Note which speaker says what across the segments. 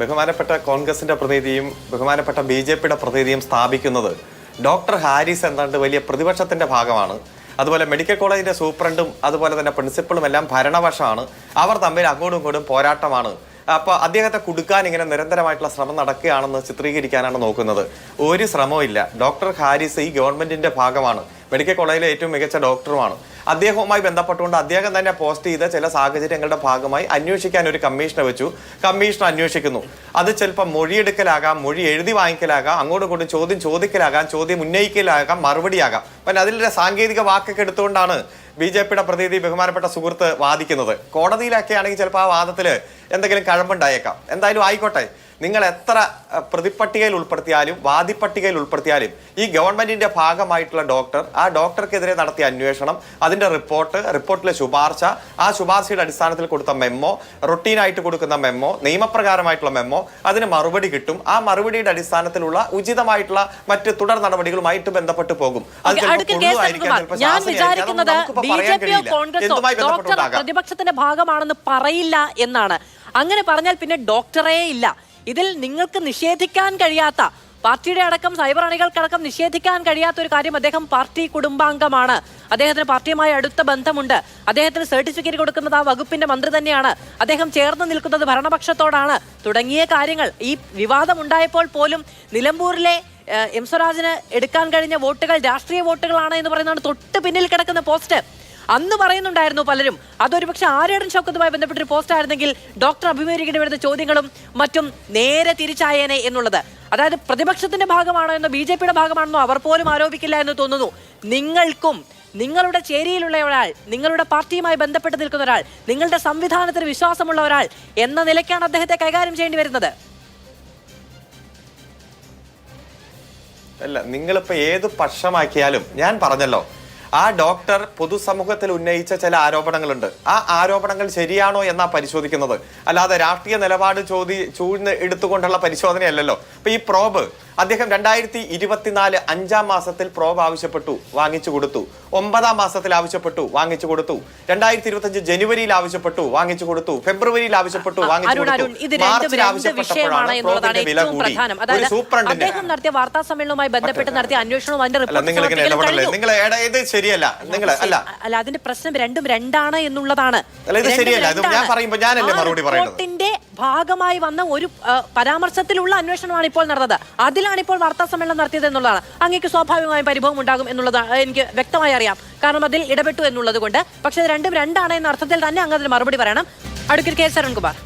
Speaker 1: ബഹുമാനപ്പെട്ട കോൺഗ്രസിന്റെ പ്രതിനിധിയും ബഹുമാനപ്പെട്ട ബിജെപിയുടെ പ്രതിനിധിയും സ്ഥാപിക്കുന്നത് ഡോക്ടർ ഹാരിസ് എന്താണ്ട് വലിയ പ്രതിപക്ഷത്തിന്റെ ഭാഗമാണ്. അതുപോലെ മെഡിക്കൽ കോളേജിന്റെ സൂപ്രണ്ടും അതുപോലെ തന്നെ പ്രിൻസിപ്പളും എല്ലാം ഭരണപക്ഷമാണ്. അവർ തമ്മിൽ അങ്ങോട്ടും ഇങ്ങോട്ടും പോരാട്ടമാണ്. അപ്പോൾ അദ്ദേഹത്തെ കുടുക്കാൻ ഇങ്ങനെ നിരന്തരമായിട്ടുള്ള ശ്രമം നടക്കുകയാണെന്ന് ചിത്രീകരിക്കാനാണ് നോക്കുന്നത്. ഒരു ശ്രമവും ഇല്ല. ഡോക്ടർ ഹാരിസ് ഈ ഗവൺമെന്റിന്റെ ഭാഗമാണ്. മെഡിക്കൽ കോളേജിലെ ഏറ്റവും മികച്ച ഡോക്ടറുമാണ്. അദ്ദേഹവുമായി ബന്ധപ്പെട്ടുകൊണ്ട് അദ്ദേഹം തന്നെ പോസ്റ്റ് ചെയ്ത ചില സാഹചര്യങ്ങളുടെ ഭാഗമായി അന്വേഷിക്കാൻ ഒരു കമ്മീഷനെ വെച്ചു. കമ്മീഷൻ അന്വേഷിക്കുന്നു. അത് ചിലപ്പോൾ മൊഴിയെടുക്കലാകാം, മൊഴി എഴുതി വാങ്ങിക്കലാകാം, അങ്ങോട്ടും ഇങ്ങോട്ടും ചോദ്യം ചോദിക്കലാകാം, ചോദ്യം ഉന്നയിക്കലാകാം, മറുപടിയാകാം. അപ്പം അതിലെ സാങ്കേതിക വാക്കൊക്കെ എടുത്തുകൊണ്ടാണ് ബിജെപിയുടെ പ്രതിനിധി ബഹുമാനപ്പെട്ട സുഹൃത്ത് വാദിക്കുന്നത്. കോടതിയിലൊക്കെ ആണെങ്കിൽ ചിലപ്പോൾ ആ വാദത്തിൽ എന്തെങ്കിലും കഴമ്പുണ്ടായേക്കാം. എന്തായാലും ആയിക്കോട്ടെ. നിങ്ങൾ എത്ര പ്രതിപട്ടികയിൽ ഉൾപ്പെടുത്തിയാലും വാദിപ്പട്ടികയിൽ ഉൾപ്പെടുത്തിയാലും ഈ ഗവൺമെന്റിന്റെ ഭാഗമായിട്ടുള്ള ഡോക്ടർ, ആ ഡോക്ടർക്കെതിരെ നടത്തിയ അന്വേഷണം, അതിന്റെ റിപ്പോർട്ടിലെ ശുപാർശ, ആ ശുപാർശയുടെ അടിസ്ഥാനത്തിൽ കൊടുത്ത മെമ്മോ, റൊട്ടീനായിട്ട് കൊടുക്കുന്ന മെമ്മോ, നിയമപ്രകാരമായിട്ടുള്ള മെമ്മോ, അതിന് മറുപടി കിട്ടും. ആ മറുപടിയുടെ അടിസ്ഥാനത്തിലുള്ള ഉചിതമായിട്ടുള്ള മറ്റ് തുടർ നടപടികളുമായിട്ട് ബന്ധപ്പെട്ട് പോകും.
Speaker 2: പ്രതിപക്ഷത്തിന്റെ ഭാഗമാണെന്ന് പറയില്ല എന്നാണ്. അങ്ങനെ പറഞ്ഞാൽ പിന്നെ ഡോക്ടറേ ഇല്ല. ഇതിൽ നിങ്ങൾക്ക് നിഷേധിക്കാൻ കഴിയാത്ത, പാർട്ടിയുടെ അടക്കം സൈബർ അണികൾക്കടക്കം നിഷേധിക്കാൻ കഴിയാത്ത ഒരു കാര്യം, അദ്ദേഹം പാർട്ടി കുടുംബാംഗമാണ്. അദ്ദേഹത്തിന് പാർട്ടിയുമായി അടുത്ത ബന്ധമുണ്ട്. അദ്ദേഹത്തിന് സർട്ടിഫിക്കറ്റ് കൊടുക്കുന്നത് ആ വകുപ്പിന്റെ മന്ത്രി തന്നെയാണ്. അദ്ദേഹം ചേർന്ന് നിൽക്കുന്നത് ഭരണപക്ഷത്തോടാണ്. തുടങ്ങിയ കാര്യങ്ങൾ ഈ വിവാദം ഉണ്ടായപ്പോൾ പോലും നിലമ്പൂരിലെ എം സ്വരാജിന് എടുക്കാൻ കഴിഞ്ഞ വോട്ടുകൾ രാഷ്ട്രീയ വോട്ടുകളാണ് എന്ന് പറയുന്നതാണ് തൊട്ട് പിന്നിൽ കിടക്കുന്ന പോസ്റ്റ്. അന്ന് പറയുന്നുണ്ടായിരുന്നു പലരും, അതൊരു പക്ഷെ ആര്യടൻ ഷൗക്കത്തുമായി ബന്ധപ്പെട്ടൊരു പോസ്റ്റ് ആയിരുന്നെങ്കിൽ ഡോക്ടർ അഭിമുഖീകരിക്കേണ്ടി വരുന്ന ചോദ്യങ്ങളും മറ്റും നേരെ തിരിച്ചായേനെ എന്നുള്ളത്. അതായത് പ്രതിപക്ഷത്തിന്റെ ഭാഗമാണോ എന്നോ ബിജെപിയുടെ ഭാഗമാണെന്നോ അവർ പോലും ആരോപിക്കില്ല എന്ന് തോന്നുന്നു. നിങ്ങൾക്കും നിങ്ങളുടെ ചേരിയിലുള്ള ഒരാൾ, നിങ്ങളുടെ പാർട്ടിയുമായി ബന്ധപ്പെട്ട് നിൽക്കുന്ന ഒരാൾ, നിങ്ങളുടെ സംവിധാനത്തിന് വിശ്വാസമുള്ള ഒരാൾ എന്ന നിലയ്ക്കാണ് അദ്ദേഹത്തെ കൈകാര്യം ചെയ്യേണ്ടി വരുന്നത്.
Speaker 1: അല്ല, നിങ്ങളിപ്പോ ഏത് പക്ഷമാക്കിയാലും ഞാൻ പറഞ്ഞല്ലോ, ആ ഡോക്ടർ പൊതുസമൂഹത്തിൽ ഉന്നയിച്ച ചില ആരോപണങ്ങളുണ്ട്. ആ ആരോപണങ്ങൾ ശരിയാണോ എന്നാ പരിശോധിക്കുന്നത്, അല്ലാതെ രാഷ്ട്രീയ നിലപാട് ചൂഴ്ന്ന് എടുത്തുകൊണ്ടുള്ള പരിശോധനയല്ലല്ലോ. അപ്പൊ ഈ പ്രോബ് അദ്ദേഹം 2024 5-ാം മാസത്തിൽ പ്രോബ് ആവശ്യപ്പെട്ടു, വാങ്ങിച്ചു കൊടുത്തു. 9-ാം മാസത്തിൽ ആവശ്യപ്പെട്ടു, വാങ്ങിച്ചു കൊടുത്തു. 2025 ജനുവരിയിൽ ആവശ്യപ്പെട്ടു, വാങ്ങിച്ചു കൊടുത്തു. ഫെബ്രുവരിയിൽ ആവശ്യപ്പെട്ടു, വാങ്ങിച്ചു കൊടുത്തു. മാർച്ചിൽ ആവശ്യപ്പെട്ടപ്പോഴാണ് പ്രോബിന്റെ വില കൂടി. ഒരു സൂപ്രണ്ടിന്റെ
Speaker 2: നടത്തിയ വാർത്താ സമ്മേളനവുമായി ബന്ധപ്പെട്ട് നടത്തിയ അന്വേഷണവും അതിന്റെ
Speaker 1: നിങ്ങൾ ഇത് ശരിയല്ല. നിങ്ങൾ അല്ല
Speaker 2: അതിന്റെ പ്രശ്നം രണ്ടും രണ്ടാണ് എന്നുള്ളതാണ്.
Speaker 1: ഇത് ശരിയല്ല. ഞാൻ പറയുമ്പോൾ ഞാനല്ലേ മറുപടി പറയുന്നത്.
Speaker 2: ഭാഗമായി വന്ന ഒരു പരാമർശത്തിലുള്ള അന്വേഷണമാണ് ഇപ്പോൾ നടന്നത്. അതിലാണ് ഇപ്പോൾ വാർത്താ സമ്മേളനം നടത്തിയത് എന്നുള്ളതാണ്. അങ്ങേക്ക് സ്വാഭാവികമായും പരിഭവം ഉണ്ടാകും എന്നുള്ളത് എനിക്ക് വ്യക്തമായി അറിയാം, കാരണം അതിൽ ഇടപെട്ടു എന്നുള്ളത് കൊണ്ട്. പക്ഷെ രണ്ടും രണ്ടാണ് എന്ന അർത്ഥത്തിൽ തന്നെ അങ്ങ് അതിന് മറുപടി പറയണം. Advocate K Sarankumar.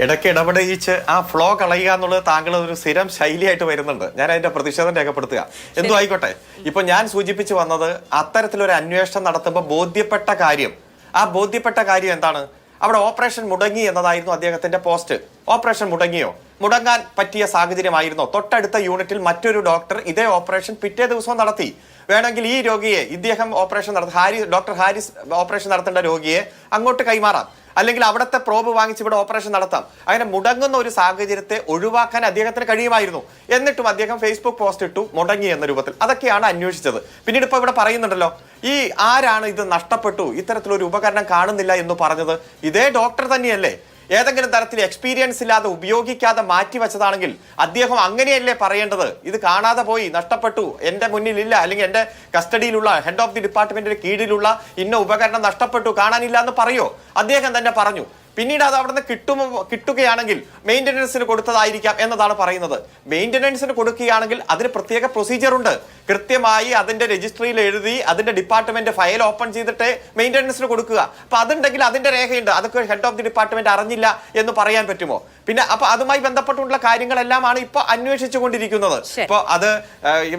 Speaker 1: ഇടയ്ക്ക് ഇടപെടിച്ച് ആ ഫ്ലോ കളയുക എന്നുള്ളത് താങ്കൾ ഒരു സ്ഥിരം ശൈലിയായിട്ട് വരുന്നുണ്ട്. ഞാൻ അതിന്റെ പ്രതിഷേധം രേഖപ്പെടുത്തുക. എന്തു ആയിക്കോട്ടെ. ഇപ്പൊ ഞാൻ സൂചിപ്പിച്ചു വന്നത്, അത്തരത്തിലൊരു അന്വേഷണം നടത്തുമ്പോൾ ബോധ്യപ്പെട്ട കാര്യം, ആ ബോധ്യപ്പെട്ട കാര്യം എന്താണ്? അവിടെ ഓപ്പറേഷൻ മുടങ്ങി എന്നതായിരുന്നു അദ്ദേഹത്തിന്റെ പോസ്റ്റ്. ഓപ്പറേഷൻ മുടങ്ങിയോ? മുടങ്ങാൻ പറ്റിയ സാഹചര്യമായിരുന്നോ? തൊട്ടടുത്ത യൂണിറ്റിൽ മറ്റൊരു ഡോക്ടർ ഇതേ ഓപ്പറേഷൻ പിറ്റേ ദിവസവും നടത്തി. വേണമെങ്കിൽ ഈ രോഗിയെ ഇദ്ദേഹം ഓപ്പറേഷൻ ഡോക്ടർ ഹാരിസ് ഓപ്പറേഷൻ നടത്തേണ്ട രോഗിയെ അങ്ങോട്ട് കൈമാറാം, അല്ലെങ്കിൽ അവിടുത്തെ പ്രോബ് വാങ്ങിച്ച് ഇവിടെ ഓപ്പറേഷൻ നടത്താം. അങ്ങനെ മുടങ്ങുന്ന ഒരു സാഹചര്യത്തെ ഒഴിവാക്കാൻ അദ്ദേഹത്തിന് കഴിയുമായിരുന്നു. എന്നിട്ടും അദ്ദേഹം ഫേസ്ബുക്ക് പോസ്റ്റ് ഇട്ടു, മുടങ്ങി എന്ന രൂപത്തിൽ. അതൊക്കെയാണ് അന്വേഷിച്ചത്. പിന്നീട് ഇപ്പൊ ഇവിടെ പറയുന്നുണ്ടല്ലോ, ഈ ആരാണ് ഇത് നഷ്ടപ്പെട്ടു, ഇത്തരത്തിലൊരു ഉപകരണം കാണുന്നില്ല എന്ന് പറഞ്ഞത്? ഇതേ ഡോക്ടർ തന്നെയല്ലേ? ഏതെങ്കിലും തരത്തിൽ എക്സ്പീരിയൻസ് ഇല്ലാതെ ഉപയോഗിക്കാതെ മാറ്റിവെച്ചതാണെങ്കിൽ അദ്ദേഹം അങ്ങനെയല്ലേ പറയേണ്ടത്? ഇത് കാണാതെ പോയി, നഷ്ടപ്പെട്ടു, എന്റെ മുന്നിലില്ല, അല്ലെങ്കിൽ എന്റെ കസ്റ്റഡിയിലുള്ള ഹെഡ് ഓഫ് ദി ഡിപ്പാർട്ട്മെന്റിന്റെ കീഴിലുള്ള ഇന്ന ഉപകരണം നഷ്ടപ്പെട്ടു, കാണാനില്ല എന്ന് പറയോ? അദ്ദേഹം തന്നെ പറഞ്ഞു. പിന്നീട് അത് അവിടെ നിന്ന് കിട്ടുകയാണെങ്കിൽ മെയിൻ്റനൻസിന് കൊടുത്തതായിരിക്കാം എന്നതാണ് പറയുന്നത്. മെയിൻ്റനൻസിന് കൊടുക്കുകയാണെങ്കിൽ അതിന് പ്രത്യേക പ്രൊസീജിയർ ഉണ്ട്. കൃത്യമായി അതിന്റെ രജിസ്ട്രിയിൽ എഴുതി അതിന്റെ ഡിപ്പാർട്ട്മെന്റ് ഫയൽ ഓപ്പൺ ചെയ്തിട്ട് മെയിൻ്റനൻസിന് കൊടുക്കുക. അപ്പൊ അതുണ്ടെങ്കിൽ അതിന്റെ രേഖയുണ്ട്. അതൊക്കെ ഹെഡ് ഓഫ് ദി ഡിപ്പാർട്ട്മെന്റ് അറിഞ്ഞില്ല എന്ന് പറയാൻ പറ്റുമോ? പിന്നെ അപ്പൊ അതുമായി ബന്ധപ്പെട്ടുള്ള കാര്യങ്ങളെല്ലാമാണ് ഇപ്പൊ അന്വേഷിച്ചു കൊണ്ടിരിക്കുന്നത്. ഇപ്പൊ അത്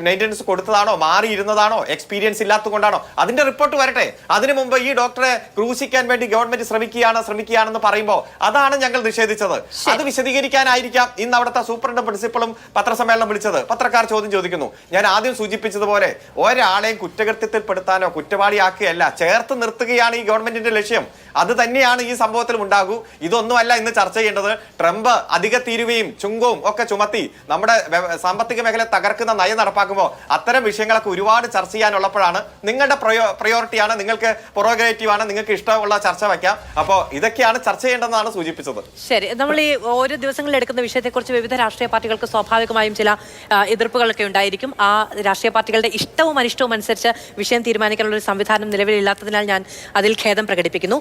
Speaker 1: മെയിൻ്റനൻസ് കൊടുത്തതാണോ, മാറിയിരുന്നതാണോ, എക്സ്പീരിയൻസ് ഇല്ലാത്തതുകൊണ്ടാണോ? അതിന്റെ റിപ്പോർട്ട് വരട്ടെ. അതിനു മുമ്പ് ഈ ഡോക്ടറെ ക്രൂശിക്കാൻ വേണ്ടി ഗവൺമെന്റ് ശ്രമിക്കുകയാണെന്ന് പറയുമ്പോൾ അതാണ് ഞങ്ങൾ നിഷേധിച്ചത്. അത് വിശദീകരിക്കാനായിരിക്കാം ഇന്ന് അവിടുത്തെ സൂപ്രണ്ടും പ്രിൻസിപ്പളും പത്രസമ്മേളനം വിളിച്ചത്. പത്രക്കാർ ചോദ്യം ചോദിക്കുന്നു. ഞാൻ ആദ്യം സൂചിപ്പിച്ചതുപോലെ ഒരാളെയും കുറ്റകൃത്യത്തിൽപ്പെടുത്താനോ കുറ്റവാളിയാക്കുകയല്ല, ചേർത്ത് നിർത്തുകയാണ് ഈ ഗവൺമെന്റിന്റെ ലക്ഷ്യം. അത് തന്നെയാണ് ഈ സംഭവത്തിലും ഉണ്ടാകൂ. ഇതൊന്നുമല്ല ഇന്ന് ചർച്ച ചെയ്യേണ്ടത്. ട്രംപ് അധിക തീരുവയും ചുങ്കവും ഒക്കെ ചുമത്തി നമ്മുടെ സാമ്പത്തിക മേഖല തകർക്കുന്ന നയം നടപ്പാക്കുമ്പോൾ അത്തരം വിഷയങ്ങളൊക്കെ ഒരുപാട് ചർച്ച ചെയ്യാനുള്ളപ്പോഴാണ് നിങ്ങളുടെ പ്രയോറിറ്റിയാണ്, നിങ്ങൾക്ക് പ്രൊറോഗേറ്റീവ് ആണ്, നിങ്ങൾക്ക് ഇഷ്ടമുള്ള ചർച്ച വയ്ക്കാം. അപ്പോൾ ഇതൊക്കെയാണ് ചർച്ച ചെയ്യേണ്ടതെന്നാണ് സൂചിപ്പിച്ചത്.
Speaker 2: ശരി, നമ്മൾ ഈ ഓരോ ദിവസങ്ങളിൽ എടുക്കുന്ന വിഷയത്തെക്കുറിച്ച് വിവിധ രാഷ്ട്രീയ പാർട്ടികൾക്ക് സ്വാഭാവികമായും ചില എതിർപ്പുകളൊക്കെ ഉണ്ടായിരിക്കും. ആ രാഷ്ട്രീയ പാർട്ടികളുടെ ഇഷ്ടവും അനിഷ്ടവും അനുസരിച്ച് വിഷയം തീരുമാനിക്കാനുള്ള ഒരു സംവിധാനം നിലവിലില്ലാത്തതിനാൽ ഞാൻ അതിൽ ഖേദം പ്രകടിപ്പിക്കുന്നു.